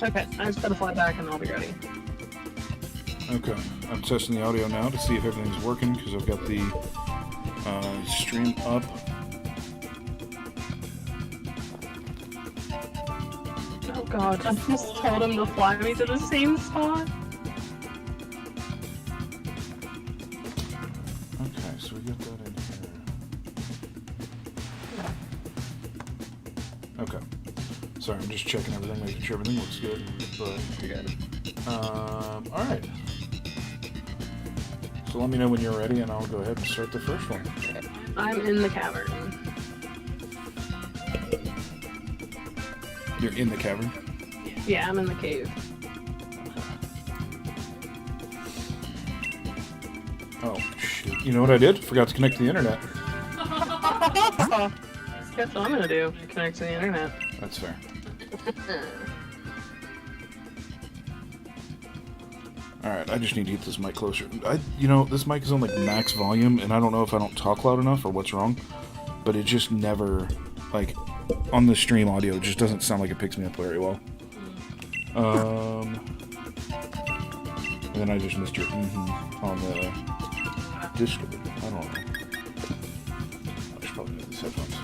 Okay, I just gotta fly back and I'll be ready. Okay, I'm testing the audio now to see if everything's working because I've got the stream up. Oh god, I just told him to fly me to the same spot. Okay, so we got that in here. Okay. Sorry, I'm just checking everything, making sure everything looks good. But you're good. Alright. So let me know when you're ready and I'll go ahead and start the first one. I'm in the cavern. You're in the cavern? Yeah, I'm in the cave. Oh, shit. You know what I did? Forgot to connect to the internet. Guess what I'm gonna do? Connect to the internet. That's fair. Alright, I just need to get this mic closer. You know, this mic is on like max volume, and I don't know if I don't talk loud enough or what's wrong, but it just never, like, on the stream audio, it just doesn't sound like it picks me up very well. And then I just missed your on the Discord. I don't know. I should probably move these headphones.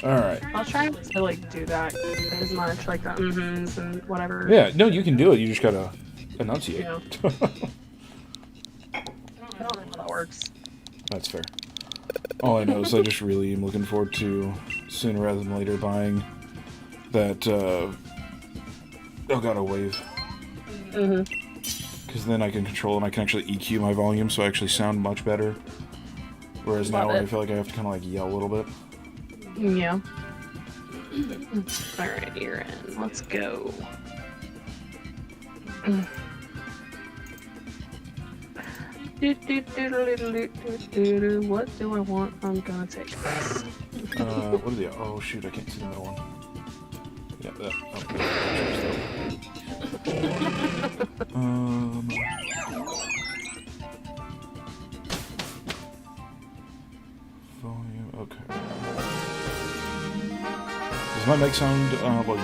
Alright. I'll try to, like, do that as much, like the and whatever. Yeah, no, you can do it. You just gotta enunciate. Yeah. I don't know how that works. That's fair. All I know is I just really am looking forward to, sooner rather than later, buying that, oh god, a wave. Because then I can control and I can actually EQ my volume so I actually sound much better. Whereas now I feel like I have to kind of like yell a little bit. Yeah. Alright, you're in. Let's go. What do I want? I'm gonna take this. What are the... Oh shoot, I can't see the middle one. Yeah, that... Volume, okay. Does my mic sound, well, you know,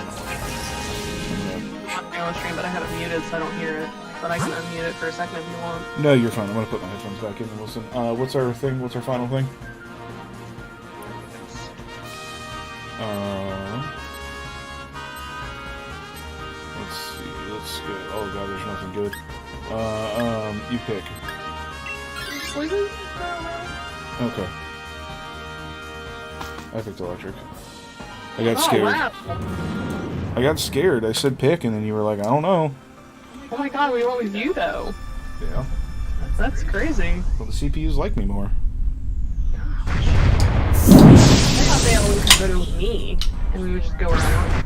I'm on stream, but I have it muted so I don't hear it. But I can unmute it for a second if you want. No, you're fine. I'm gonna put my headphones back in and listen. What's our thing? What's our final thing? Let's see. Let's go. Oh god, there's nothing good. You pick. Okay. I picked electric. I got scared. Wow. I got scared. I said pick, and then you were like, I don't know. Oh my god, we went with you though. Yeah. That's crazy. Well, the CPUs like me more. I thought they always voted with me, and we would just go around.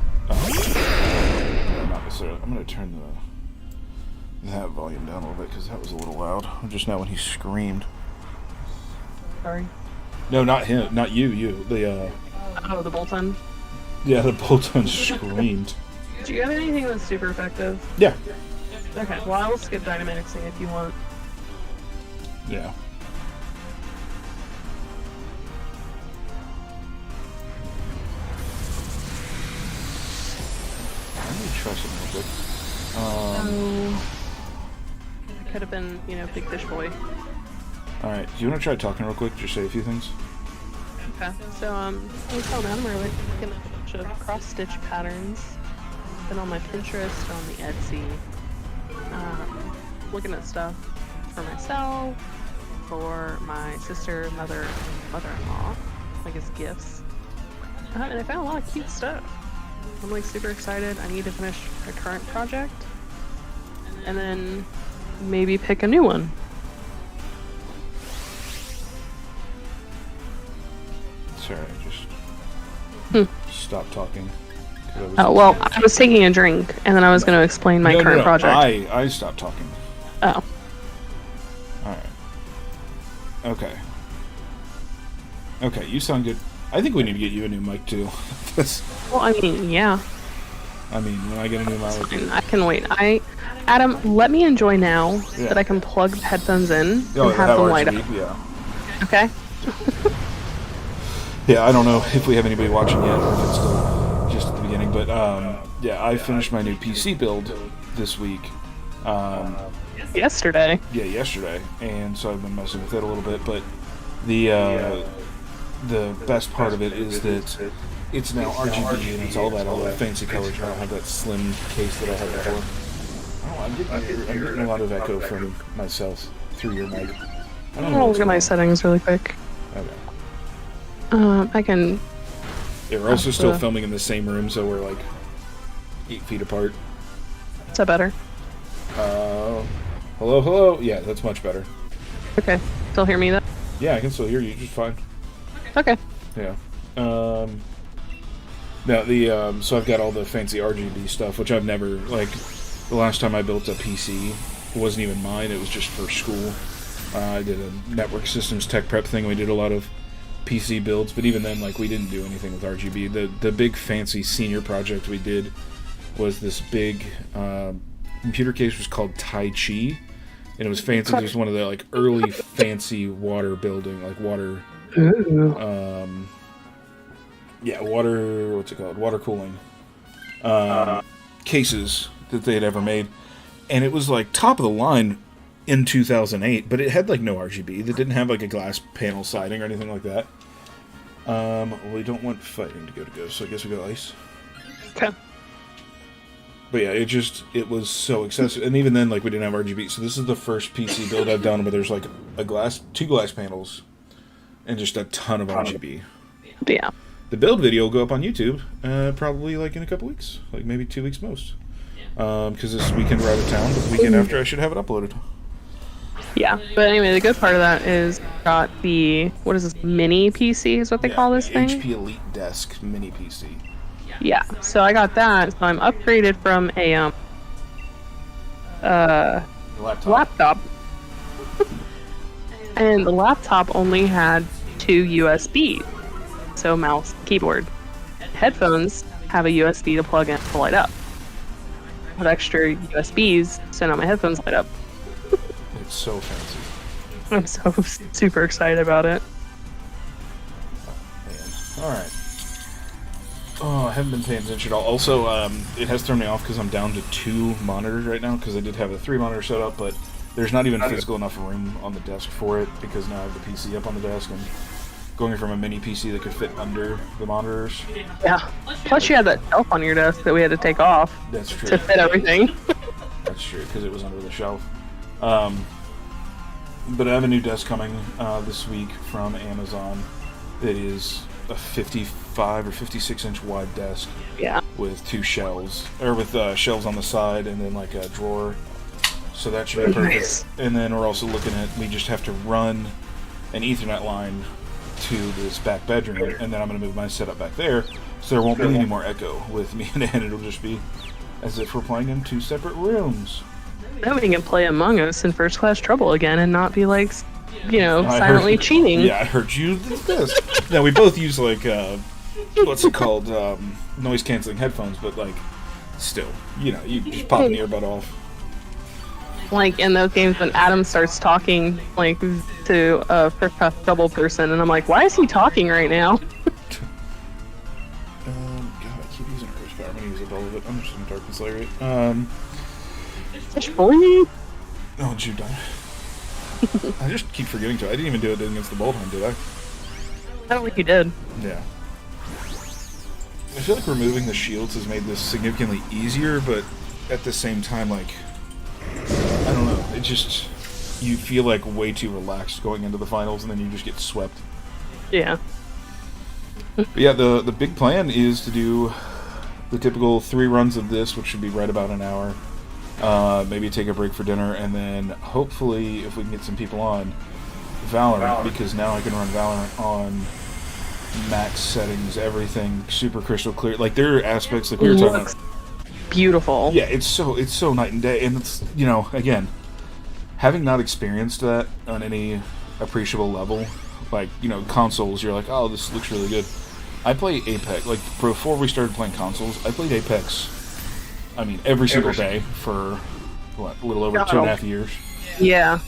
Not necessarily. I'm gonna turn that volume down a little bit because that was a little loud. Just now when he screamed. Sorry. No, not him. Not you. You. The Oh, the bolt-on. Yeah, the bolt-on screamed. Do you have anything that's super effective? Yeah. Okay, well I will skip Dynamixing if you want. Yeah. Let me try something real quick. It could have been, Big Fish Boy. Alright, do you want to try talking real quick? Just say a few things? Okay, so, until now, we're looking at a bunch of cross-stitch patterns. Been on my Pinterest, on the Etsy. Looking at stuff for myself, for my sister, mother-in-law, like as gifts. And I found a lot of cute stuff. I'm like super excited. I need to finish my current project. And then maybe pick a new one. Sorry, just stop talking. Oh, well, I was taking a drink, and then I was going to explain my current project. I stopped talking. Oh. Alright. Okay, you sound good. I think we need to get you a new mic, too. Well, I mean, yeah. I mean, when I get a new mic... I can wait. Adam, let me enjoy now that I can plug the headphones in and have them light up. Yeah. Okay? Yeah, I don't know if we have anybody watching yet, or if it's still just at the beginning, but, yeah, I finished my new PC build this week. Yesterday. Yeah, yesterday, and so I've been messing with it a little bit, but the best part of it is that it's now RGB, and it's all the fancy colors. I don't have that slim case that I had before. Oh, I'm getting a lot of echo from myself through your mic. I don't know. I'll look at my settings really quick. Okay. I can... Yeah, we're also still filming in the same room, so we're like 8 feet apart. Is that better? Hello? Yeah, that's much better. Okay. Still hear me though? Yeah, I can still hear you just fine. Okay. Yeah. Now, so I've got all the fancy RGB stuff, which I've never, like, the last time I built a PC, it wasn't even mine, it was just for school. I did a network systems tech prep thing, we did a lot of PC builds, but even then, like, we didn't do anything with RGB. The big fancy senior project we did was this big computer case was called Tai Chi, and it was fancy. It was one of the like early fancy water building, like water, water. What's it called? Water cooling cases that they had ever made, and it was like top of the line in 2008. But it had like no RGB. That didn't have like a glass panel siding or anything like that. We don't want fighting to go, so I guess we go ice. Okay. But yeah, it was so excessive, and even then, like, we didn't have RGB. So this is the first PC build I've done where there's like two glass panels, and just a ton of RGB. Yeah. The build video will go up on YouTube, probably like in a couple weeks, like maybe 2 weeks most. Because this weekend we're out of town, but the weekend after I should have it uploaded. Yeah, but anyway, the good part of that is got the, what is this, mini PC is what they call this thing? HP Elite Desk Mini PC. Yeah, so I got that, so I'm upgraded from a laptop. And the laptop only had 2 USB, so mouse, keyboard. Headphones have a USB to plug in to light up. With extra USBs, so now my headphones light up. It's so fancy. I'm so super excited about it. Man. Alright. Oh, I haven't been paying attention at all. Also, it has thrown me off because I'm down to 2 monitors right now, because I did have a 3-monitor setup, but there's not even physical enough room on the desk for it, because now I have the PC up on the desk, and going from a mini PC that could fit under the monitors. Yeah. Plus you had that shelf on your desk that we had to take off. That's true. To fit everything. That's true, because it was under the shelf. But I have a new desk coming this week from Amazon. It is a 55 or 56 inch wide desk. Yeah. With 2 shelves, or with shelves on the side, and then like a drawer. So that should be perfect. Nice. And then we're also looking at, we just have to run an Ethernet line to this back bedroom, and then I'm going to move my setup back there, so there won't be any more echo with me and Ann. It'll just be as if we're playing in 2 separate rooms. Then we can play Among Us in First Class Trouble again and not be like, silently cheating. Yeah, I heard you did this. Now, we both use like, what's it called, noise canceling headphones, but like, still, you just pop an earbud off. like in those games when Adam starts talking like to a first double person, and I'm like, why is he talking right now? God, I keep using Earth Power. I'm gonna use it all of it. I'm just gonna Darkness Layer it. Oh, did you die? I just keep forgetting to. I didn't even do it against the Boltheim, did I? I don't think you did. Yeah. I feel like removing the shields has made this significantly easier, but at the same time, like, I don't know. It just, you feel like way too relaxed going into the finals, and then you just get swept. Yeah. But yeah, the big plan is to do the typical 3 runs of this, which should be right about an hour. Maybe take a break for dinner, and then hopefully, if we can get some people on, Valorant, because now I can run Valorant on max settings, everything super crystal clear. Like, there are aspects like we were talking about. Beautiful. Yeah, it's so night and day, and it's, you know, again, having not experienced that on any appreciable level, like, you know, consoles, you're like, oh, this looks really good. I play Apex, like, before we started playing consoles, I played Apex, I mean, every single day for, what, a little over 2.5 years. Yeah.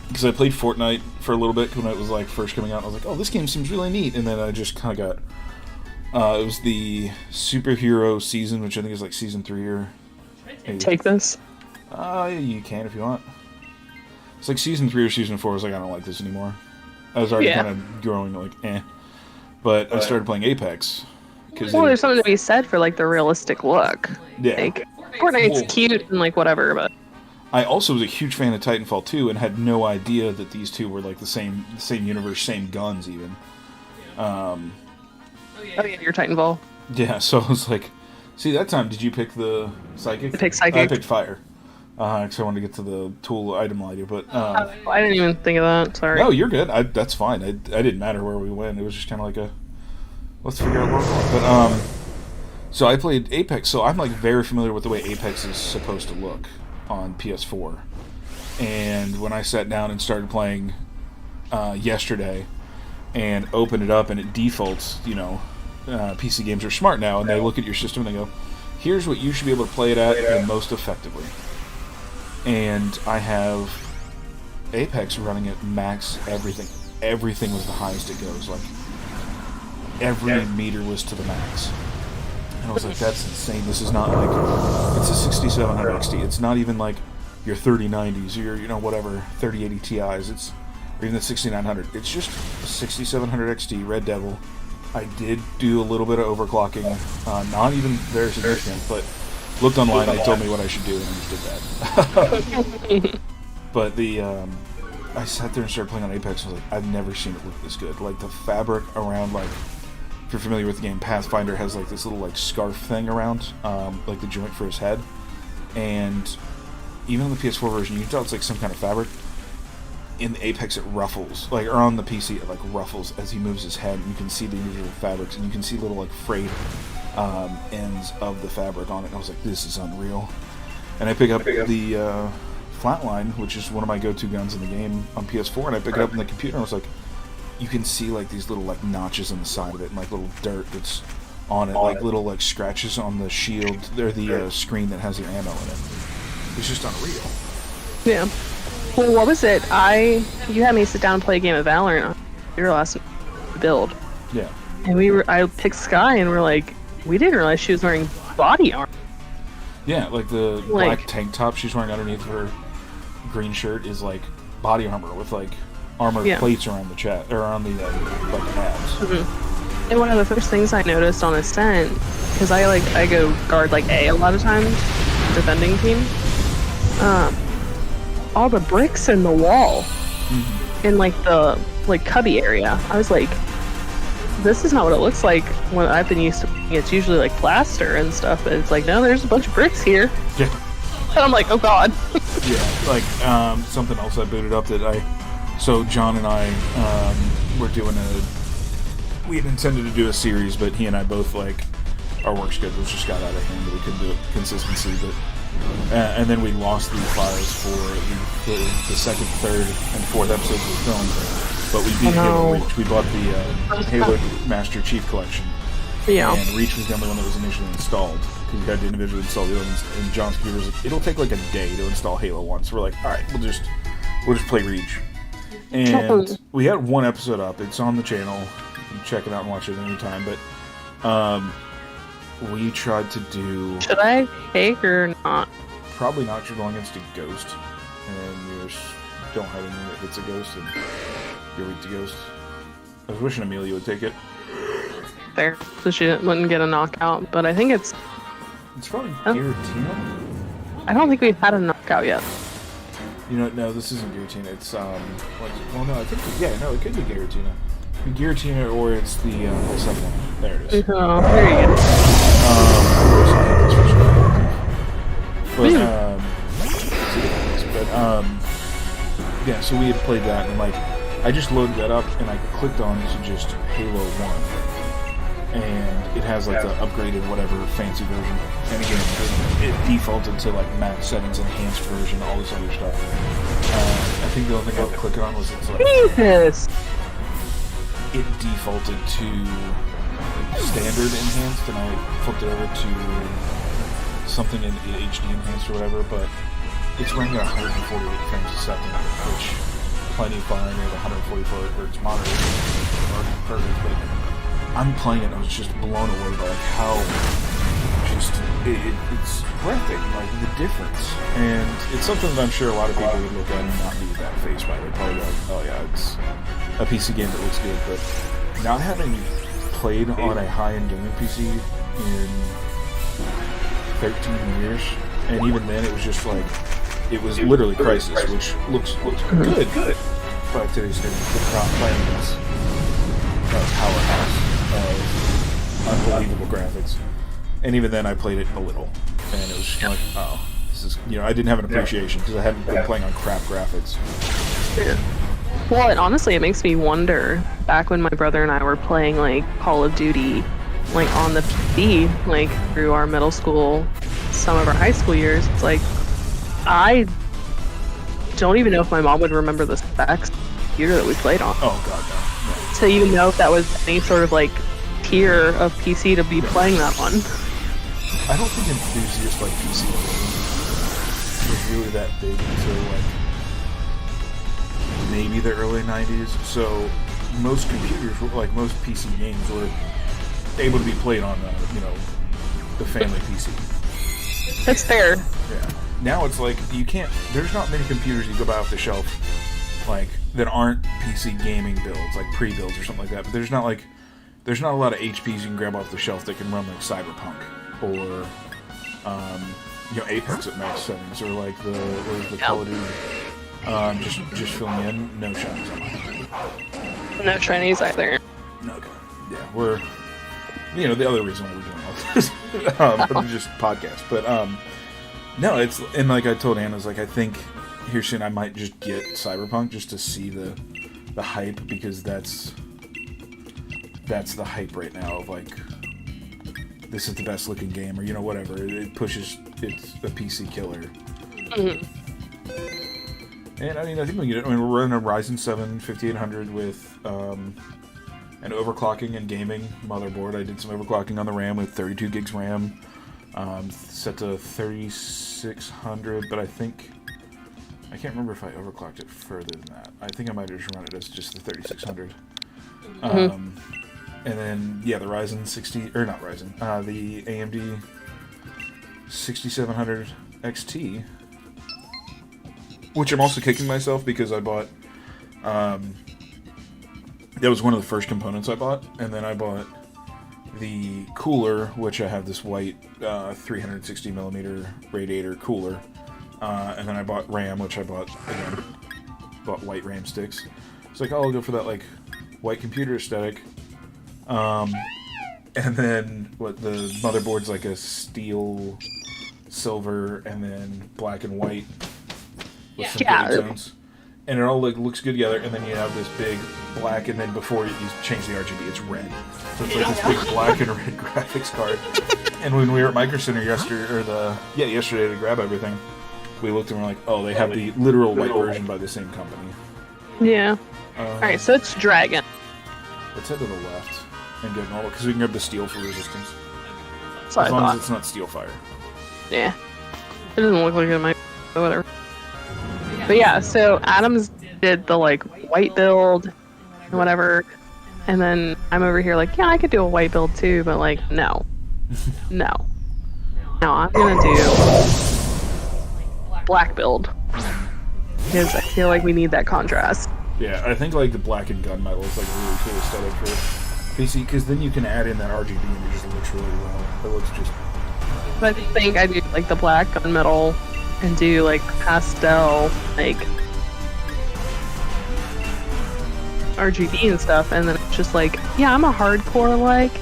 Because I played Fortnite for a little bit when it was, like, first coming out. I was like, oh, this game seems really neat. And then I just kind of got... it was the superhero season, which I think is, like, season 3 or... maybe. Take this? You can if you want. It's like season 3 or season 4. I was like, I don't like this anymore. I was already kind of growing, like, eh. But I started playing Apex. Well, there's something to be said for, like, the realistic look. Yeah. Like, Fortnite's cute and, like, whatever, but... I also was a huge fan of Titanfall 2 and had no idea that these two were like the same universe, same guns even. Oh yeah, your Titanfall. Yeah, so I was like, see, that time, did you pick the Psychic? I picked Psychic. I picked Fire. Because I wanted to get to the tool item later, but... I didn't even think of that, sorry. No, you're good. That's fine. I didn't matter where we went. It was just kind of like a... Let's figure out where we're going. But, so I played Apex, so I'm like very familiar with the way Apex is supposed to look on PS4. And when I sat down and started playing yesterday and opened it up and it defaults, you know, PC games are smart now, and they look at your system and they go, here's what you should be able to play it at the most effectively. And I have Apex running at max everything. Everything was the highest it goes. Like, every meter was to the max. And I was like, that's insane. This is not like, it's a 6700 XT. It's not even like your 3090s or your, you know, whatever, 3080 Ti's. It's, or even the 6900. It's just a 6700 XT Red Devil. I did do a little bit of overclocking, not even very significant, but looked online, they told me what I should do, and I just did that. But the, I sat there and started playing on Apex, and I was like, I've never seen it look this good. Like, the fabric around, like, if you're familiar with the game, Pathfinder has like this little like scarf thing around, like the joint for his head, and even on the PS4 version, you can tell it's like some kind of fabric. In the Apex, it ruffles, like, or on the PC, it like ruffles as he moves his head, and you can see the individual fabrics, and you can see little like frayed ends of the fabric on it. And I was like, this is unreal. And I pick up the Flatline, which is one of my go-to guns in the game on PS4, and I pick it up on the computer, and I was like, you can see like these little like notches on the side of it, and like little dirt that's on it, like little like scratches on the shield or the screen that has your ammo in it. It's just unreal. Yeah. Well, what was it? You had me sit down and play a game of Valorant on your last build. Yeah. And I picked Sky, and we're like, we didn't realize she was wearing body armor. Yeah, like the black tank top she's wearing underneath her green shirt is like body armor with like armor plates around the chest or on the like abs. Mm-hmm. And one of the first things I noticed on Ascent, because I go guard like A a lot of times, defending team. All the bricks in the wall, in like the cubby area. I was like, this is not what it looks like when I've been used to. It's usually like plaster and stuff, but it's like, no, there's a bunch of bricks here. Yeah. And I'm like, oh god. Yeah, like something else I booted up that so John and I were doing we had intended to do a series, but he and I both, like, our work schedules just got out of hand, we couldn't do it consistency, but and then we lost the files for the second, third, and fourth episodes of the film, but we beat Halo Reach. We bought the Halo Master Chief Collection. Yeah. And Reach was the only one that was initially installed, we had to individually install the other ones. And John's computer was like, it'll take like a day to install Halo 1. So we're like, all right, we'll just play Reach. And we had one episode up. It's on the channel. You can check it out and watch it anytime. But we tried to do... Should I take or not? Probably not. You're going against a ghost. And you don't have anything that hits a ghost. And you're weak to ghost. I was wishing Amelia would take it. Fair. So she wouldn't get a knockout. But I think it's... It's probably Giratina. I don't think we've had a knockout yet. You know, no, this isn't Giratina. It's, what's it? Well, no, I think, it could be Giratina. Giratina, or it's the second one. There it is. Oh, there you go. Yeah, so we had played that, and, like, I just loaded that up, and I clicked on to just Halo 1. And it has, like, the upgraded, whatever, fancy version. And again, it defaulted to, like, max settings, enhanced version, all this other stuff. I think the only thing I was clicking on was it's like... Jesus! It defaulted to standard enhanced, and I flipped it over to something in HD enhanced or whatever, but it's running at 148 frames a second, which plenty fine at 144 hertz moderated, already perfect, but I'm playing it and I was just blown away by like how just it's breathtaking, like the difference. And it's something that I'm sure a lot of people would look at and not be that phased by. They'd probably be like, oh yeah, it's a PC game that looks good, but not having played on a high-end gaming PC in 13 years, and even then it was just like, it was literally Crysis, which looks good by today's standards, but not playing this powerhouse of unbelievable graphics. And even then I played it a little, and it was just like, oh, this is, I didn't have an appreciation because I hadn't been playing on crap graphics. Yeah. Well, honestly, it makes me wonder, back when my brother and I were playing, like, Call of Duty, like, on the PC, like, through our middle school, some of our high school years, it's like, I don't even know if my mom would remember the specs of the computer that we played on. Oh, God, no. To even know if that was any sort of, like, tier of PC to be playing that on. I don't think enthusiasts like PC was really that big until, like, maybe the early 90s. So most computers, like most PC games, were able to be played on, the family PC. That's fair. Yeah. Now it's like you can't. There's not many computers you go buy off the shelf, like that aren't PC gaming builds, like pre-builds or something like that. But there's not a lot of HPs you can grab off the shelf that can run like Cyberpunk or Apex at max settings, or like the Call of Duty. Just filling in, no shinies on mine. No Chinese either. Okay. Yeah, we're the other reason why we're doing all this, just podcast. But no, it's, and like I told Anna, I was like, I think here soon I might just get Cyberpunk just to see the hype, because that's the hype right now of like, this is the best looking game, or whatever. It pushes, it's a PC killer. Mm-hmm. And I mean, I think we can get it. I mean, we're running a Ryzen 7 5800 with an overclocking and gaming motherboard. I did some overclocking on the RAM with 32 gigs RAM, set to 3600, but I can't remember if I overclocked it further than that. I think I might have just run it as just the 3600. Mm-hmm. And then, yeah, the Ryzen 60, or not Ryzen, the AMD 6700 XT, which I'm also kicking myself because I bought, that was one of the first components I bought, and then I bought the cooler, which I have this white 360 millimeter radiator cooler, and then I bought RAM, which I bought white RAM sticks. It's like, oh, I'll go for that like white computer aesthetic. And then the motherboard's like a steel, silver, and then black and white with some gray tones, and it all like looks good together. And then you have this big black, and then before you change the RGB, it's red. So it's like this big black and red graphics card. And when we were at Micro Center yesterday to grab everything, we looked and we're like, oh, they have the literal white version by the same company. Yeah. All right, so it's Dragon. Let's head to the left and get normal, because we can grab the steel for resistance. So as I long thought, as it's not steel fire. yeah, it doesn't look like it might, but whatever. But yeah, so Adams did the like white build and whatever, and then I'm over here like, yeah, I could do a white build too, but like, no, no, no, I'm gonna do black build because I feel like we need that contrast. Yeah, I think like the black and gun might look like a really cool aesthetic for PC, because then you can add in that RGB and it just looks really well. It looks just. But I think I do like the black gunmetal and do like pastel like RGB and stuff, and then it's just like, yeah, I'm a hardcore like,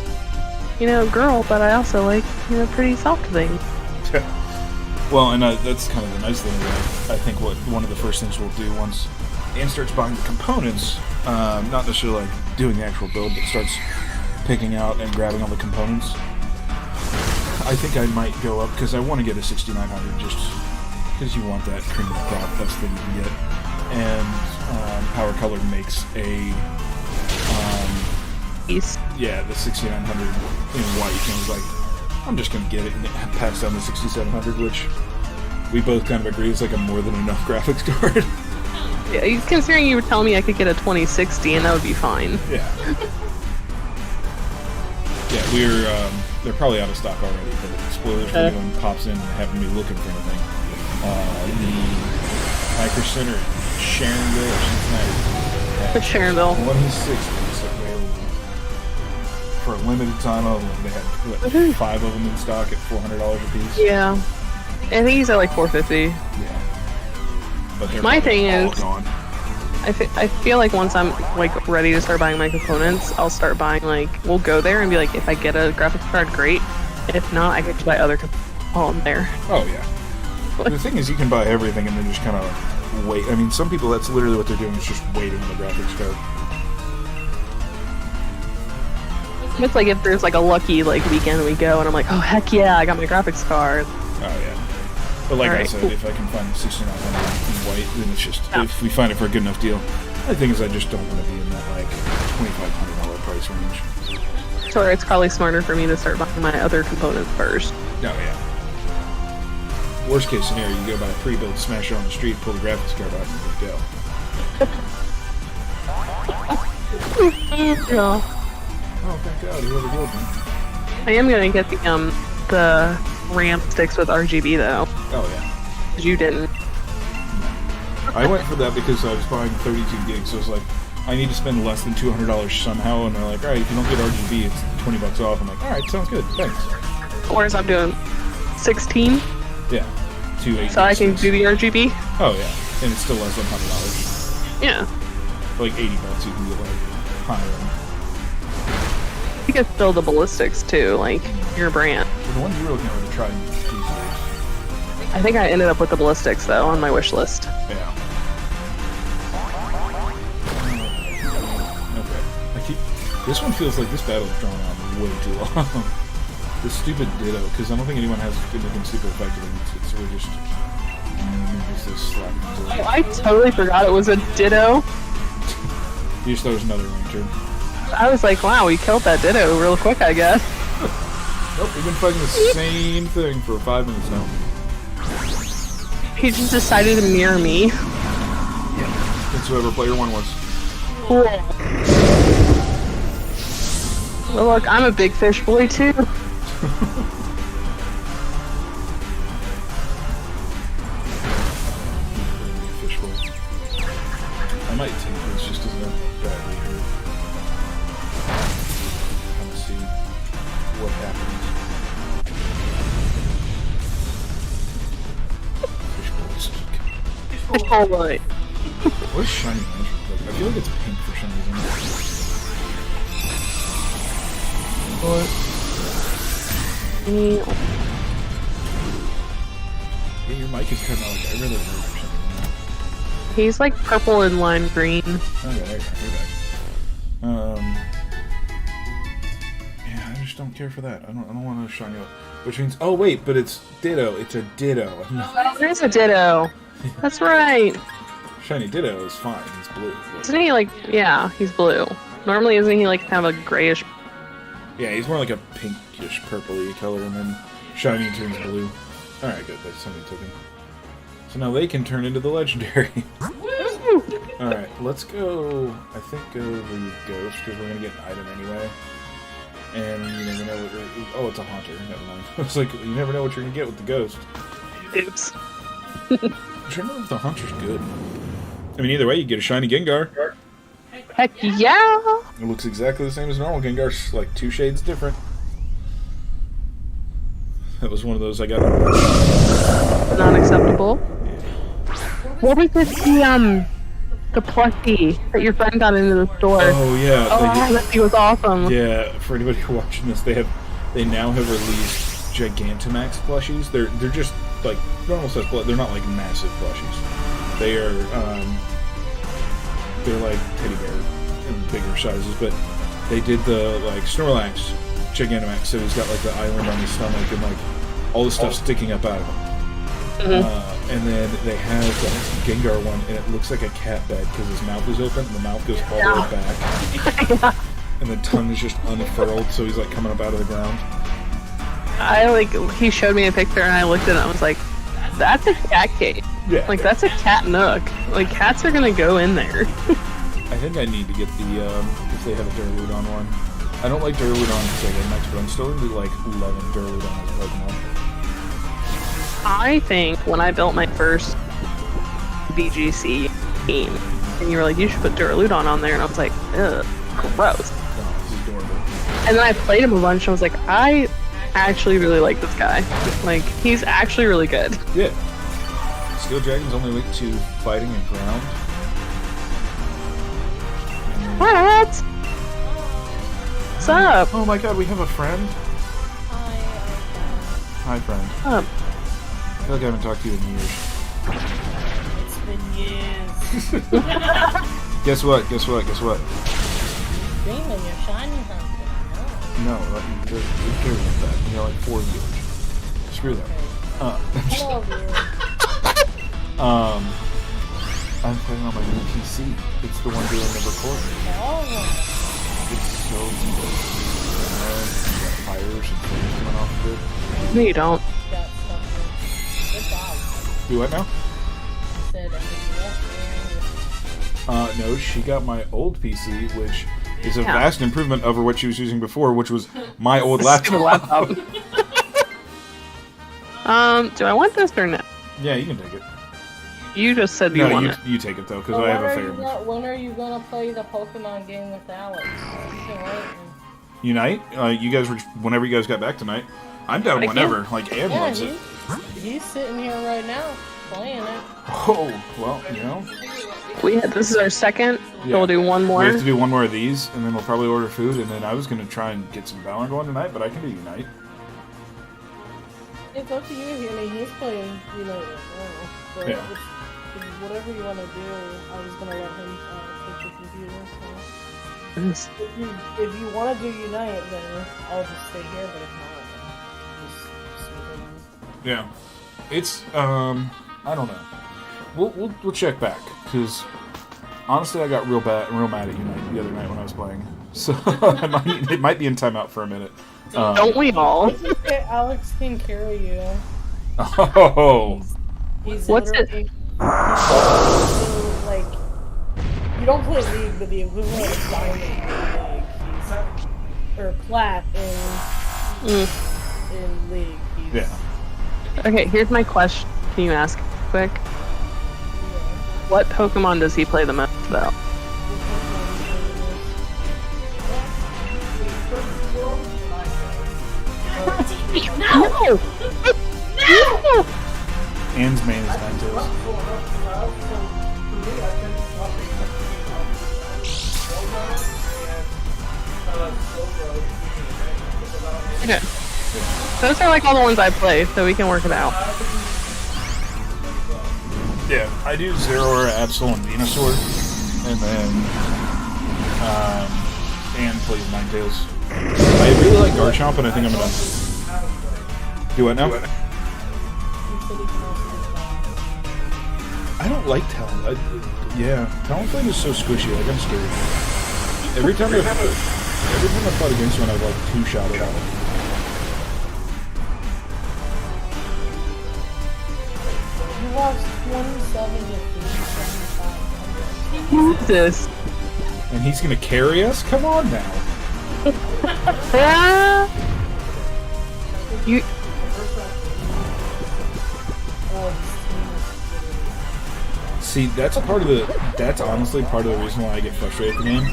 you know, girl, but I also like, you know, pretty soft things. Well, and that's kind of the nice thing. I think one of the first things we'll do once Anne starts buying the components, not necessarily like doing the actual build, but starts picking out and grabbing all the components. I think I might go up because I want to get a 6900 just because you want that cream of the crop, best thing you can get. And Power Color makes a yeah, the 6900 in white, and I was like, I'm just gonna get it and pass down the 6700, which we both kind of agree is like a more than enough graphics card. Yeah, considering you were telling me I could get a 2060 and that would be fine. Yeah. Yeah, they're probably out of stock already, but spoilers for anyone pops in and having me looking for anything. The Micro Center Sharonville or Cincinnati. But Sharonville. 2060 is available for a limited time only. They had what, 5 of them in stock at $400 a piece. Yeah. I think he's at like 450. Yeah. But they're my thing all is, gone. I feel like once I'm like ready to start buying my components, I'll start buying like, we'll go there and be like, if I get a graphics card, great. If not, I could just buy other components while I'm there. Oh yeah. The thing is, you can buy everything and then just kind of wait. I mean, some people, that's literally what they're doing, is just waiting on the graphics card. It's like if there's like a lucky like weekend we go and I'm like, oh heck yeah, I got my graphics card. Oh yeah. But like I said, cool. if I can find the 6900 in white, then it's just, if we find it for a good enough deal. The thing is, I just don't want to be in that like $2,500 price range. So it's probably smarter for me to start buying my other components first. Oh yeah. Worst case scenario, you go buy a pre-built, smash it on the street, pull the graphics card out, and go. Yeah. Oh, thank God, whoever built me. I am gonna get the RAM sticks with RGB though. Oh yeah. 'Cause you didn't. I went for that because I was buying 32 gigs, so I was like, I need to spend less than $200 somehow, and they're like, alright, if you don't get RGB, it's $20 off. I'm like, alright, sounds good, thanks. Whereas I'm doing 16. Yeah. 280. So I can do the RGB? Oh yeah. And it's still less than $100. Yeah. For like $80 you can get like higher end. You can fill the ballistics too, like your brand. Well, the ones you were looking at were the Trident T-Series. I think I ended up with the ballistics though on my wish list. Yeah. Okay. This one feels like this battle is drawn on way too long. This stupid Ditto, because I don't think anyone has anything super effective against it, so we're just this slap. Oh, I totally forgot it was a Ditto. You just thought it was another ranger. I was like, wow, we killed that Ditto real quick, I guess. Nope, we've been fighting the same thing for 5 minutes now. He just decided to mirror me. That's whoever player 1 was. Cool. Well, look, I'm a big fish boy too. I might take this just as a bad leader. Kind of see what happens. Fish boy. Right. What is shiny magic? I feel like it's pink for some reason. Yeah, your mic is cutting out like I really hurt or something. He's like purple and lime green. Okay, there you go. Yeah, I just don't care for that. I don't want to shiny up. Which means, oh wait, but it's Ditto. It's a Ditto. There's a Ditto. That's right. Shiny Ditto is fine. He's blue. Isn't he like, yeah, he's blue. Normally isn't he like kind of a grayish? Yeah, he's more like a pinkish purpley color, and then shiny turns blue. Alright, good. That's somebody took him. So now they can turn into the legendary. Alright, let's go. I think go the ghost, because we're going to get an item anyway. And you never know what you're... Oh, it's a haunter. Never mind. It's like, you never know what you're going to get with the ghost. Oops. I'm trying to remember if the haunter's good. I mean, either way, you get a shiny Gengar. Heck yeah! It looks exactly the same as normal Gengar's, like 2 shades different. That was one of those I got. Not acceptable. What was this, the plushie that your friend got into the store? Oh yeah. Oh, that thing was awesome. Yeah, for anybody watching this, they now have released Gigantamax plushies. They're just like normal size plushies. They're not like massive plushies. They are they're like teddy bear in bigger sizes, but they did the like Snorlax Gigantamax, so he's got like the island on his stomach and like all the stuff sticking up out of him. And then they have the Gengar one, and it looks like a cat bed because his mouth is open, and the mouth goes all the way back, and the tongue is just unfurled, so he's like coming up out of the ground. He showed me a picture, and I looked at it, and I was like, that's a cat cave. Yeah. Like, that's a cat nook. Like, cats are gonna go in there. I think I need to get the, if they have a Duraludon one. I don't like Duraludon because I get Max, but I'm still into, like, loving Duraludon as a Pokemon. I think when I built my first BGC team, and you were like, you should put Duraludon on there, and I was like, ugh, gross. Oh, he's adorable. And then I played him a bunch, and I was like, I actually really like this guy. Like, he's actually really good. Yeah. Steel Dragon's only weak to fighting and ground. What? What's up? Oh my god, we have a friend? Hi, friend. What's up? I feel like I haven't talked to you in years. It's been years. Guess what? Guess what? Guess what? Dreaming, you're shining something. No, who cares about that? You know, like 4 years. Screw that. Hello, I'm playing on my new PC. It's the one doing the recording. It's so good. You got fires and things coming off of it. No, you don't. Good job. Do what now? Said No, she got my old PC, which is a vast improvement over what she was using before, which was my old laptop. Do I want this or no? Yeah, you can take it. You just said you want it. You take it though, because I have a favorite. When are you gonna play the Pokemon game with Alex? Unite? You guys were whenever you guys got back tonight. I'm down whenever. Like Ann loves it. He's sitting here right now playing it. Oh well, you know. This is our second. Yeah. So we'll do one more. We have to do one more of these, and then we'll probably order food. And then I was gonna try and get some Valor going tonight, but I can do Unite. It's up to you. I mean, he's playing, but Yeah. whatever you want to do, I was gonna let him take the computer. So Yes. if you want to do Unite, then I'll just stay here. But if not, just move Yeah, it's I don't know. We'll check back because honestly, I got real mad at Unite the other night when I was playing. So it might be in timeout for a minute. Don't we all? Alex can carry you. Oh. He's What's it? He's like, you don't play League, but the equivalent of Diamond in League. Or Plat in League. Yeah. Okay, here's my question. Can you ask quick? What Pokemon does he play the most about? No! No! Ann's main is Ninetales. Okay. Those are like all the ones I play, so we can work it out. Yeah, I do Zeraora, Absol, and Venusaur, and then Ann plays Ninetales. I really like Garchomp, and I think I'm gonna do what now? I don't like Talon. Yeah, Talonflame is so squishy. Like I'm scared. Every time Every time I fought against one, I've like two-shot it out. You lost 27 to 75. Jesus. And he's gonna carry us? Come on now. You. See, that's honestly part of the reason why I get frustrated with the game.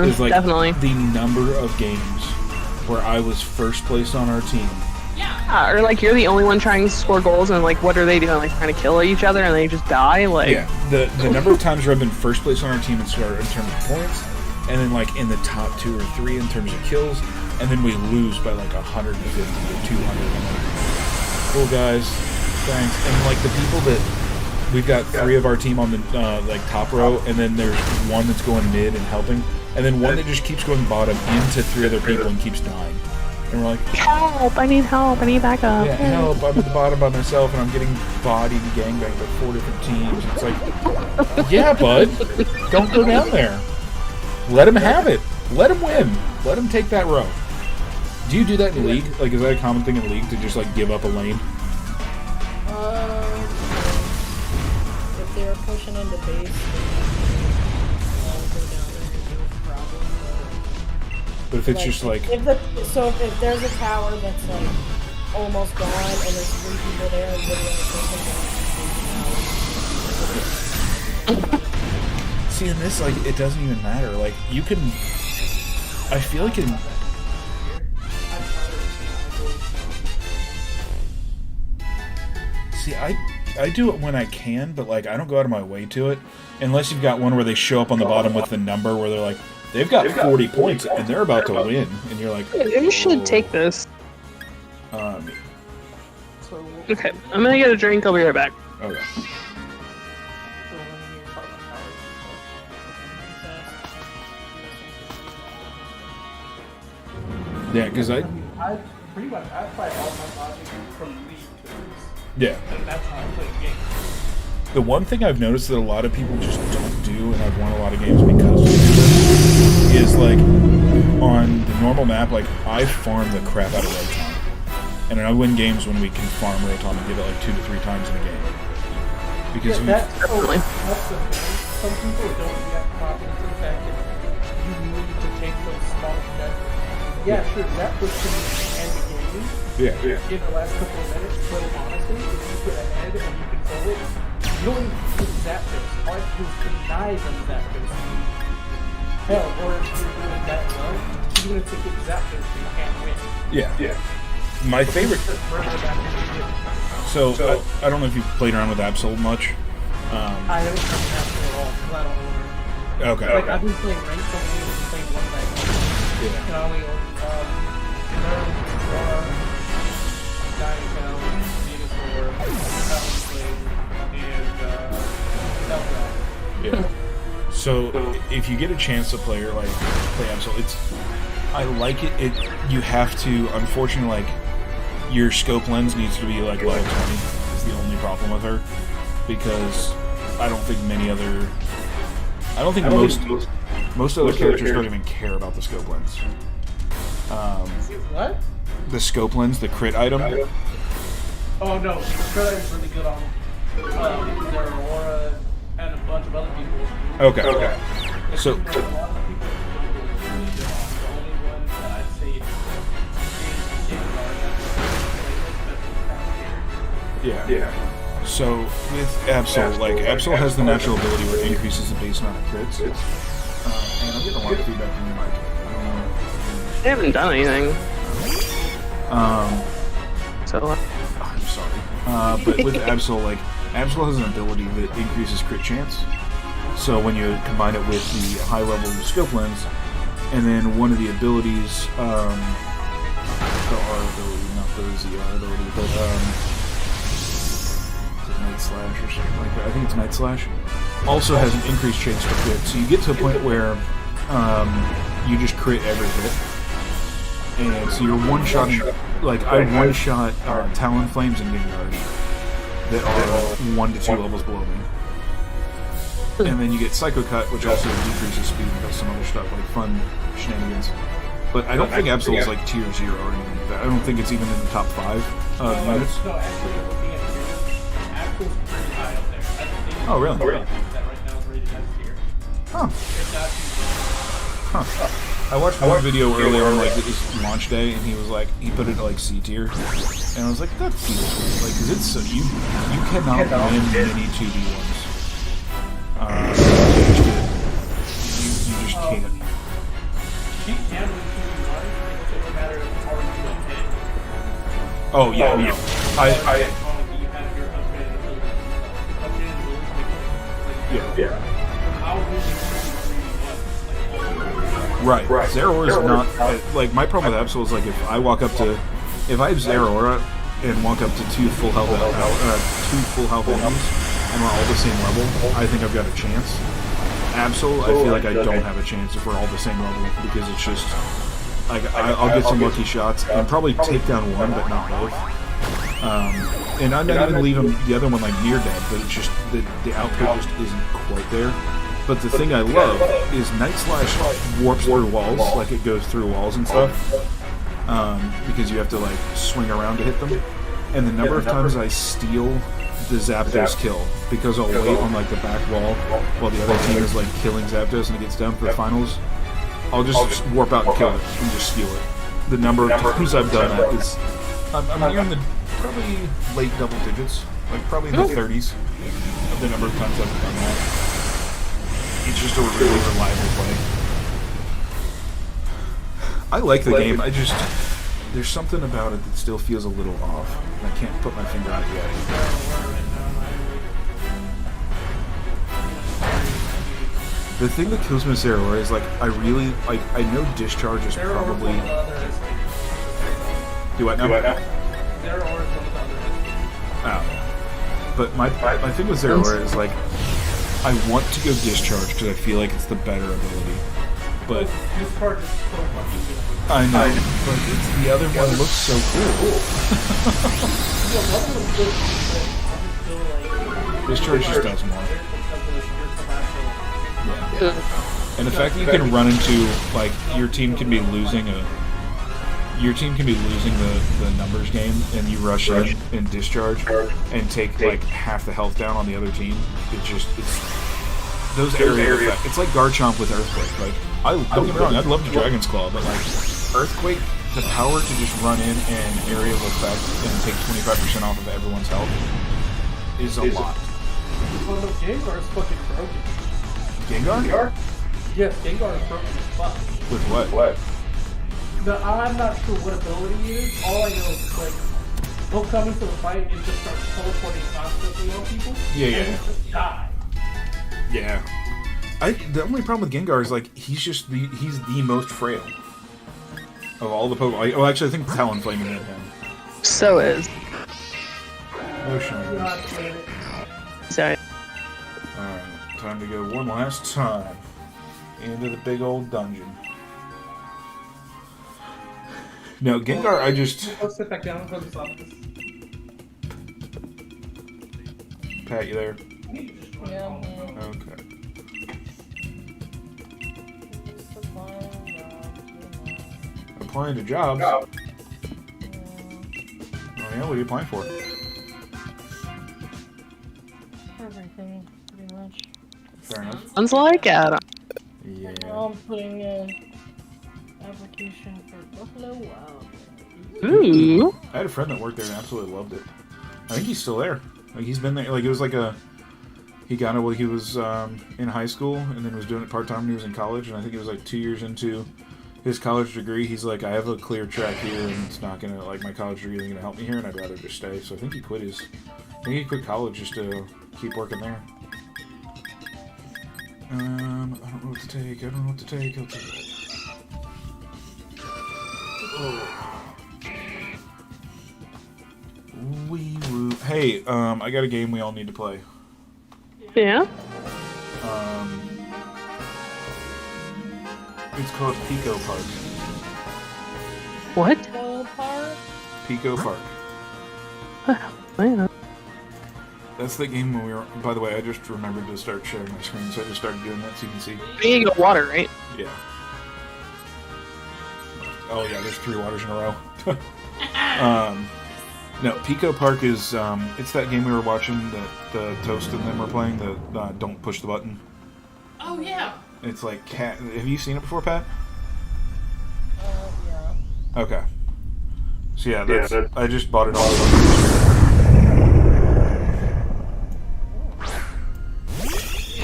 Is like Definitely. the number of games where I was first place on our team. Or like you're the only one trying to score goals, and like what are they doing? Like trying to kill each other, and they just die. Like Yeah, the number of times where I've been first place on our team in terms of points, and then like in the top 2 or 3 in terms of kills, and then we lose by like 150 or 200. I'm like, cool guys, thanks. And like the people that we've got 3 of our team on the like top row, and then there's one that's going mid and helping, and then one that just keeps going bottom into 3 other people and keeps dying. And we're like, help! I need help! I need backup! yeah, help! I'm at the bottom by myself, and I'm getting bodied and gangbanged by 4 different teams. It's like, yeah, bud, don't go down there. Let him have it. Let him win. Let him take that row. Do you do that in League? Like, is that a common thing in League to just like give up a lane? If they're pushing into base, I'll go down there and no problem. But if it's just like, if there's a tower that's like almost gone and there's 3 people there and literally see, in this, like, it doesn't even matter. Like, you can. I feel like in. See, I do it when I can, but like I don't go out of my way to it, unless you've got one where they show up on the bottom with the number where they're like, they've got 40 points and they're about to win, and you're like, You should take this. Okay, I'm gonna get a drink. I'll be right back. Okay. Yeah, because I pretty much I apply all my logic from League to this. yeah. And that's how I play games. The one thing I've noticed that a lot of people just don't do, and I've won a lot of games because of this, is like on the normal map, like I farm the crap out of Rotom. And I win games when we can farm Rotom and get it like 2 to 3 times in a game. Because That's the Definitely. thing. Some people don't react properly to the fact that you need to take those small steps. Yeah, sure, that puts you end the game yeah. in the last couple of minutes, but honestly, if you get ahead and you control it, you don't even do that dose. All you have to do is deny them that dose. Hell, or if you're doing that well, you're going to take exact dose so you can't win. Yeah. My favorite. Just remember that in the beginning. So I don't know if you've played around with Absol much. I haven't done that at all, because I don't know. Okay. Like, I've been playing ranked, so I've been playing one night. Yeah. And I only own Nerf, Roar, Diantel, Venusaur, Talonflame, and Zelda. Yeah. So if you get a chance to play Absol, I like it. You have to, unfortunately, like your scope lens needs to be like level 20 is the only problem with her, because I don't think most other characters don't even care about the scope lens. What? The scope lens, the crit item. Oh no, Australia is really good on their Aurora and a bunch of other people. Okay. So A lot of people don't really good on. The only one that I'd say is yeah. So with Absol, like Absol has the natural ability where it increases the base amount of crits. And I'm getting a lot of feedback from your mic. I don't know. They haven't done anything. So I'm sorry. But with Absol, like Absol has an ability that increases crit chance. So when you combine it with the high level scope lens, and then one of the abilities, the R ability, not the ZR ability, but Night Slash or something like that. I think it's Night Slash. Also has an increased chance for crit. So you get to a point where you just crit every hit. And so you're one-shotting, like I one-shot Talonflames and Gengar that are 1 to 2 levels below me. And then you get Psycho Cut, which also decreases speed and does some other stuff like fun shenanigans. But I don't think Absol is like tier 0 or anything like that. I don't think it's even in the top 5 units. No, actually, looking at tiers, Apple's pretty high up there. I think Oh, really? that right now is rated as tier. Huh. If not, Huh. I watched one video earlier on like his launch day, and he was like, he put it at like C tier, and I was like, that feels weird, like, cause it's so you cannot win many 2v1s. You just can't. she can win 2v1, it doesn't matter if it's hard to win. Oh yeah, no. I You have your upgraded abilities. yeah. How will you 3v1? Right. Zeraora is not like my problem with Absol is like if I have Zeraora and walk up to two full health enemies and we're all the same level, I think I've got a chance. Absol, I feel like I don't have a chance if we're all the same level because it's just like I'll get some lucky shots and probably take down one but not both. And I might even leave the other one like near dead, but it's just the output just isn't quite there. But the thing I love is Night Slash warps through walls, like it goes through walls and stuff, because you have to like swing around to hit them. And the number of times I steal the Zapdos kill, because I'll wait on like the back wall while the other team is like killing Zapdos and it gets down for the finals, I'll just warp out and kill it and just steal it. The number of times I've done that is, I'm near in the probably late double digits, like probably in the 30s of the number of times I've done that. It's just a really reliable play. I like the game, there's something about it that still feels a little off, and I can't put my finger on it yet. The thing that kills me with Zeraora is, like, I know Discharge is probably... Do what now? Oh. But my thing with Zeraora is, like, I want to go Discharge because I feel like it's the better ability. But Discharge is so much easier. I know, but the other one looks so cool. Discharge just does more. Yeah. And the fact that you can run into, like, your team can be losing the numbers game, and you rush in and Discharge and take like half the health down on the other team. It's those area effects. It's like Garchomp with Earthquake. Like, don't get me wrong, I'd love the Dragon's Claw, but like Earthquake, the power to just run in and area of effect and take 25% off of everyone's health is a lot. Well, no, Gengar is fucking broken. Gengar? Yes, Gengar is broken as fuck. With what? I'm not sure what ability he is. All I know is like he'll come into the fight and just start teleporting constantly on people. Yeah. And just die. Yeah. The only problem with Gengar is like he's the most frail of all the Pokemon. Oh, actually, I think Talonflame is him. So is. Ocean. Sorry. Alright, time to go one last time into the big old dungeon. No, Gengar, Go sit back down and close this office. Pat, you there? Yeah. Okay. Applying to jobs? Oh yeah, what are you applying for? Everything, pretty much. Fair enough. Sounds like Adam. Yeah. I'm putting in application for Buffalo Wild. Ooh. I had a friend that worked there and absolutely loved it. I think he's still there. Like, he's been there, like, it was like he got it while he was in high school and then was doing it part-time when he was in college, and I think it was like 2 years into his college degree, he's like, I have a clear track here and it's not gonna, like, my college degree isn't gonna help me here and I'd rather just stay. So I think he quit college just to keep working there. I don't know what to take, I'll take it. Oh. Wee woo. Hey, I got a game we all need to play. Yeah? It's called Pico Park. What? Pico Park. I know. That's the game when we were... By the way, I just remembered to start sharing my screen, so I just started doing that so you can see. You need to go water, right? Yeah. Oh yeah, there's 3 waters in a row. No, Pico Park is it's that game we were watching that the Toast and them were playing. The don't push the button. Oh yeah. It's like cat. Have you seen it before, Pat? Yeah. Okay. So yeah, that's, I just bought it all.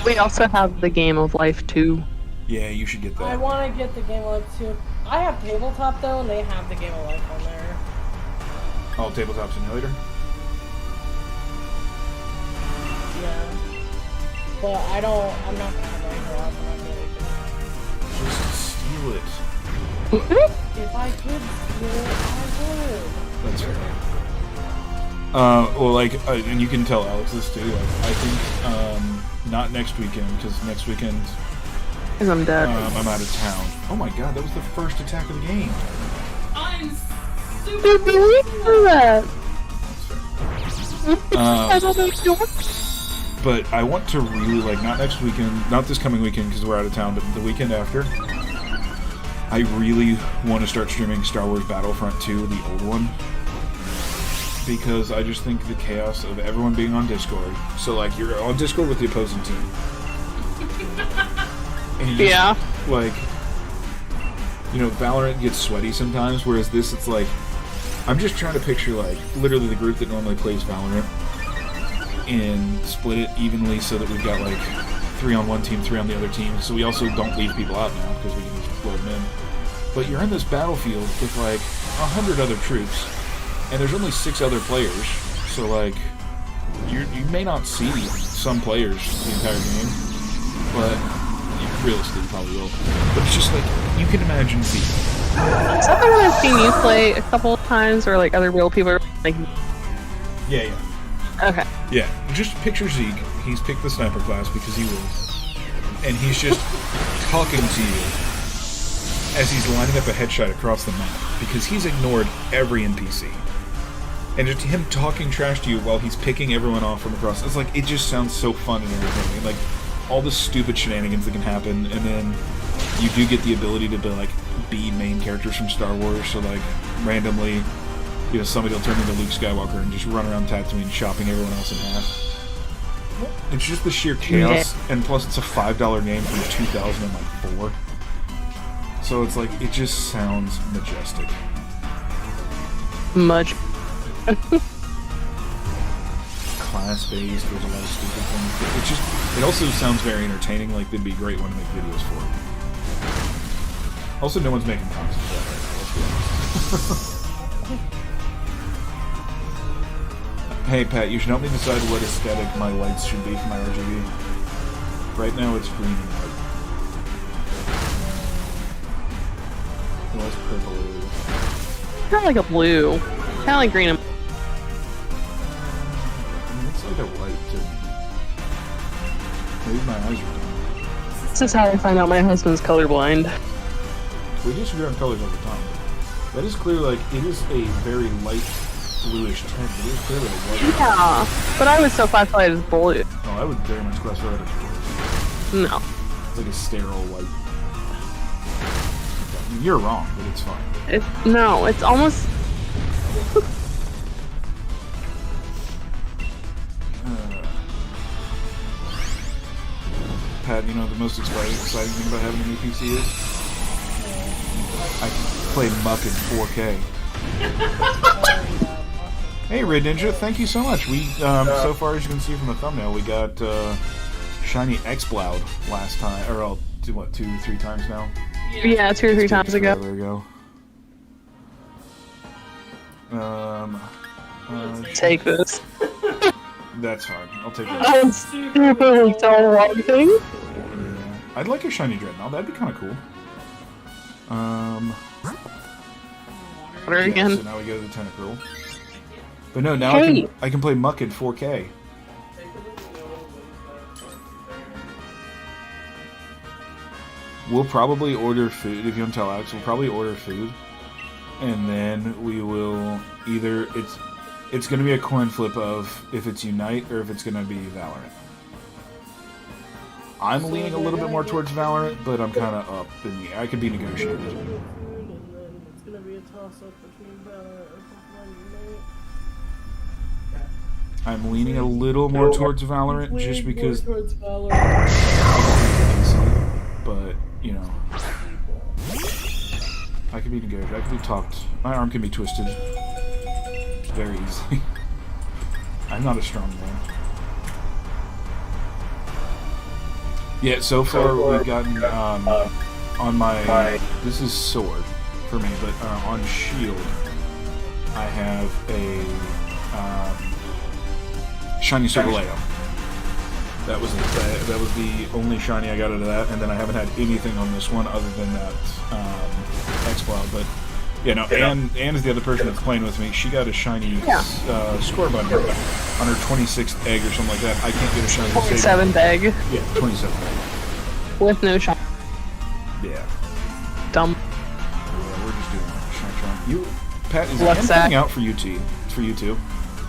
We also have the Game of Life 2. Yeah, you should get that. I want to get the Game of Life too. I have Tabletop though, and they have the Game of Life on there. Oh, Tabletop Simulator? Yeah. But I'm not gonna have it for I'm not really Just steal it. If I could steal it, I would. That's fair. Well, like, and you can tell Alex this too. Like, I think not next weekend, because next weekend Because I'm dead. I'm out of town. Oh my god, that was the first attack of the game. I'm super. Dude, we do that. But I want to really, like, not next weekend, not this coming weekend because we're out of town, but the weekend after, I really want to start streaming Star Wars Battlefront 2, the old one. Because I just think the chaos of everyone being on Discord. So, like, you're on Discord with the opposing team. And you just, like, you know, Valorant gets sweaty sometimes, whereas this, it's like, I'm just trying to picture, like, literally the group that normally plays Valorant and split it evenly so that we've got, like, 3 on one team, 3 on the other team, so we also don't leave people out now, because we can just float them in. But you're in this battlefield with, like, 100 other troops, and there's only 6 other players, so, like, you may not see some players the entire game, but realistically you probably will. But it's just, like, you can imagine people. Is that the one I've seen you play a couple of times, or like other real people are like... Yeah. Okay. Yeah, just picture Zeke. He's picked the sniper class because he will. And he's just talking to you as he's lining up a headshot across the map because he's ignored every NPC. And just him talking trash to you while he's picking everyone off from across. It's like, it just sounds so fun and entertaining. Like, all the stupid shenanigans that can happen, and then you do get the ability to be main characters from Star Wars, so like, randomly, you know, somebody will turn into Luke Skywalker and just run around Tatooine chopping everyone else in half. It's just the sheer chaos, and plus it's a $5 game from 2004. So it's like, it just sounds majestic. Much. Class-based, there's a lot of stupid things. It also sounds very entertaining, like it'd be a great one to make videos for. Also, no one's making content for that right now, let's be honest. Hey Pat, you should help me decide what aesthetic my lights should be for my RGB. Right now it's green and white. It was purple. Kind of like a blue. Kind of like green and... It's like a white too. Maybe my eyes are done. This is how I find out my husband's colorblind. We disagree on colors all the time. That is clear, like, it is a very light bluish tint. It is clearly a white. Yeah, but I would still classify it as blue. Oh, I would very much classify that as blue. No. It's like a sterile white. Okay. You're wrong, but it's fine. No, it's almost... Pat, you know what the most exciting thing about having a new PC is? I can play Muck in 4K. Hey, Red Ninja, thank you so much. We, so far as you can see from the thumbnail, we got Shiny X-Bloud last time, or 2-3 times now? Yeah, 2 or 3 times ago. There we go. Take this. That's fine. I'll take that. I'm stupidly wrong thing. Yeah. I'd like a Shiny Dreadnought. That'd be kind of cool. Water again. So now we go to the Tentacruel. But no, now Hey. I can play Muck in 4K. We'll probably order food, if you don't tell Alex, we'll probably order food. And then we will either, it's going to be a coin flip of if it's Unite or if it's going to be Valorant. I'm leaning a little bit more towards Valorant, but I'm kind of up in the air. I could be negotiated. toss up between Valorant and Pokemon Unite. I'm leaning a little more towards Valorant just Lean because more towards Valorant. but you know, I can be negotiated. I can be talked. My arm can be twisted very easily. I'm not a strong man. Yeah, so far we've gotten on my. This is sword for me, but on shield, I have a shiny Sogaleo. That was it. That was the only shiny I got out of that, and then I haven't had anything on this one other than that X-Cloud. But yeah, no. Anne is the other person that's playing with me. She got a shiny score button on her 26th egg or something like that. I can't get a shiny. 27th egg. Yeah, 27th egg. With no shot. Yeah. Dumb. Yeah, we're just doing shine. You, Pat, is What's Anne that? cutting out for you too? For you too?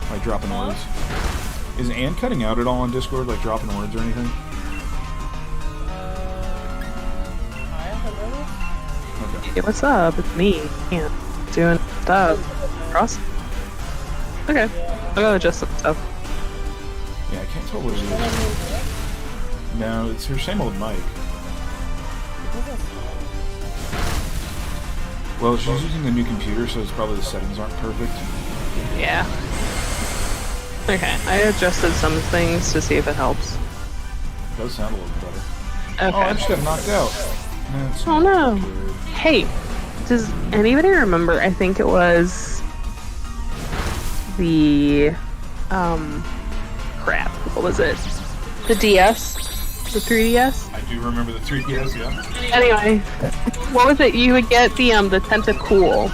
Like dropping words? Is Anne cutting out at all on Discord, like dropping words or anything? I haven't noticed. Okay. Hey, what's up? It's me. Yeah. Doing stuff. Cross. Okay. I gotta adjust some stuff. Yeah, I can't tell what it is. No, it's her same old mic. Well, she's using the new computer, so it's probably the settings aren't perfect. Yeah. Okay, I adjusted some things to see if it helps. It does sound a little better. Okay. Oh, I just got knocked out. That's Oh not no. good. Hey, does anybody remember? I think it was the crap. What was it? The DS, the 3DS. I do remember the 3DS, yeah. Anyway, what was it? You would get the Tentacool,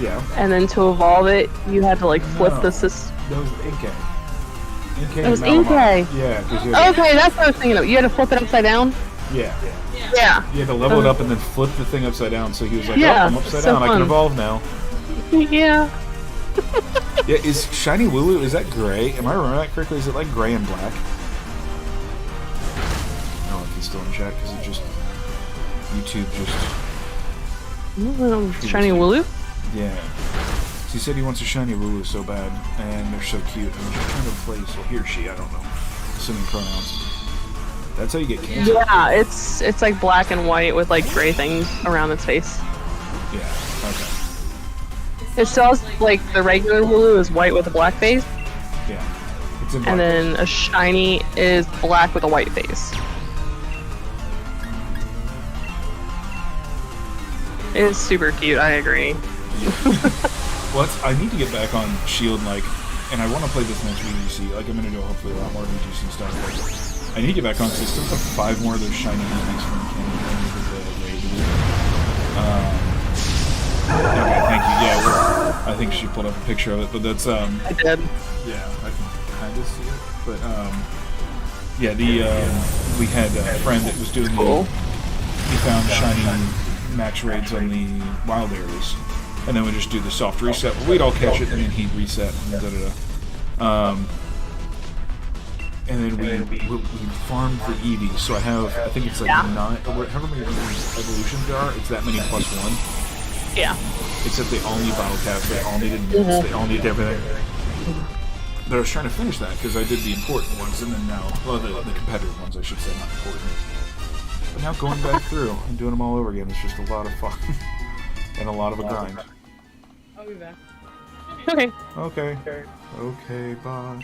Yeah. and then to evolve it, you had to like flip No. the system. That was Inkay. Inkay It was and Malamar. Inkay. Yeah, because Okay, that's what I was thinking of. You had to flip it upside down. yeah. Yeah. You had to level it up and then flip the thing upside down, so he was like, Yeah, oh, I'm upside so down, I can fun. evolve now. Yeah. Yeah, is Shiny Wooloo, is that gray? Am I remembering that correctly? Is it like gray and black? I don't know if he's still in chat, because it just... YouTube just... Shiny Wooloo. Yeah. So he said he wants a Shiny Wooloo so bad, and they're so cute. I'm just trying to place, well, he or she, I don't know. Assuming pronouns. That's how you get cancer. Yeah, it's like black and white with like gray things around its face. Yeah, okay. It still has like the regular Wooloo is white with a black face, Yeah. It's in black. and then a shiny is black with a white face. It is super cute. I agree. Well, I need to get back on Shield, like, and I want to play this next VGC. Like, I'm going to do hopefully a lot more VGC stuff. But I need to get back on because I still have 5 more of those shiny Eevees from okay, thank you. Yeah, I think she pulled up a picture of it, but that's, I did. yeah, I can kind of see it. But, yeah, we had a friend that was doing Cool. he found shiny max raids on the wild areas. And then we just do the soft reset. We'd all catch it, and then he'd reset, and da-da-da. And then we farmed for Eevee, so I think it's like 9, or however many evolutions there are, it's that many plus 1. Yeah. Except they all need bottle caps, they all needed nukes, they all needed everything. But I was trying to finish that, because I did the important ones, and then now, well, the competitive ones, I should say, not important. But now going back through and doing them all over again is just a lot of fun. And a lot of a grind. I'll be back. Okay. Okay. Okay, bye.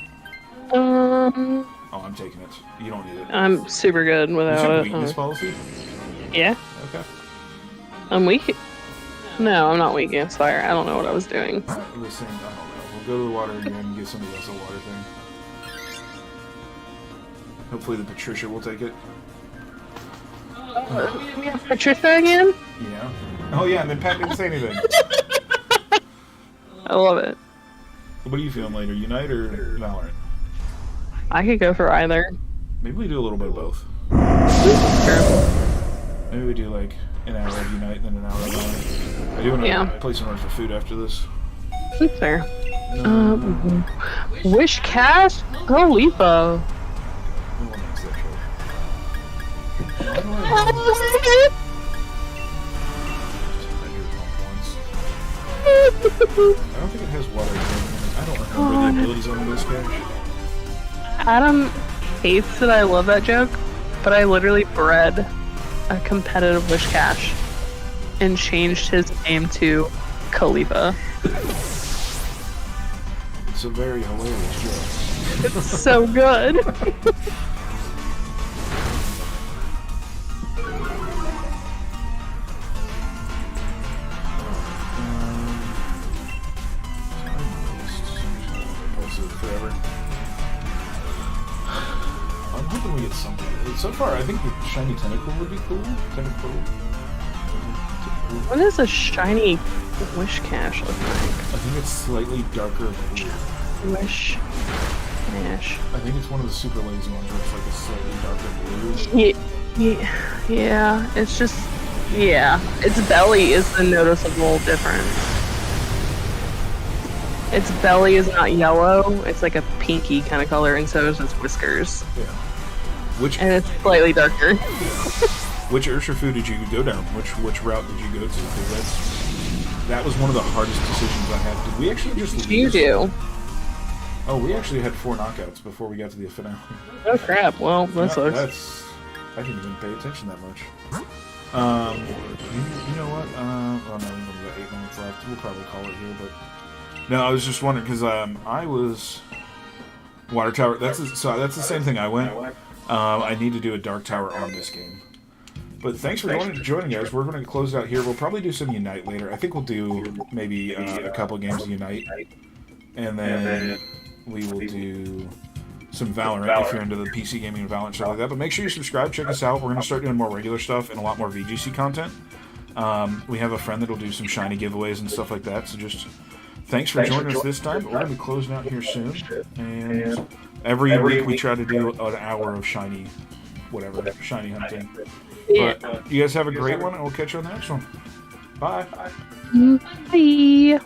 Oh, I'm taking it. You don't need it. I'm super good Is without it it. weakness policy? Yeah. Okay. I'm weak. No, I'm not weak against fire. I don't know what I was doing. Listen, I don't know. We'll go to the water again and give somebody else a water thing. Hopefully the Patricia will take it. We have Patricia again? Yeah. Oh yeah, and then Pat didn't say anything. I love it. What are you feeling later, Unite or Valorant? I could go for either. Maybe we do a little bit of both. Sure. Maybe we do like an hour of Unite and then an hour of Valorant. I do want to place an order for food after this. That's fair. Wish Cash? Go Lipo. No one makes that choice. I hear it once. I don't think it has water. I don't remember the abilities on this cache. Adam hates that I love that joke, but I literally bred a competitive wish cache and changed his name to Khalifa. It's a very hilarious joke. It's so good. Forever. I'm hoping we get something. So far, I think the shiny tentacle would be cool. Tentacle. What does a shiny wish cache look like? I think it's slightly darker blue. Wish cache. I think it's one of the super lazy ones where it's like a slightly darker blue. Yeah, it's just, yeah. Its belly is the noticeable difference. Its belly is not yellow, it's like a pinky kind of color, and so is its whiskers. Yeah. And it's slightly darker. Which Urshifu did you go down? Which route did you go to? Because that was one of the hardest decisions I had. Did we actually just leave? You do. Oh, we actually had 4 knockouts before we got to the finale. Oh crap, well, that sucks. That's... I didn't even pay attention that much. You know what? Oh no, we've only got 8 minutes left. We'll probably call it here, but... No, I was just wondering, because I was... Water Tower, that's the same thing I went. I need to do a Dark Tower on this game. But thanks for joining, guys. We're going to close it out here. We'll probably do some Unite later. I think we'll do maybe a couple games of Unite. And then we will do some Valorant if you're into the PC gaming and Valorant stuff like that. But make sure you subscribe, check us out. We're going to start doing more regular stuff and a lot more VGC content. We have a friend that will do some shiny giveaways and stuff like that. So just thanks for joining us this time. We're going to be closing out here soon. And every week we try to do an hour of shiny, whatever, shiny hunting. But you guys have a great one, and we'll catch you on the next one. Bye. Bye.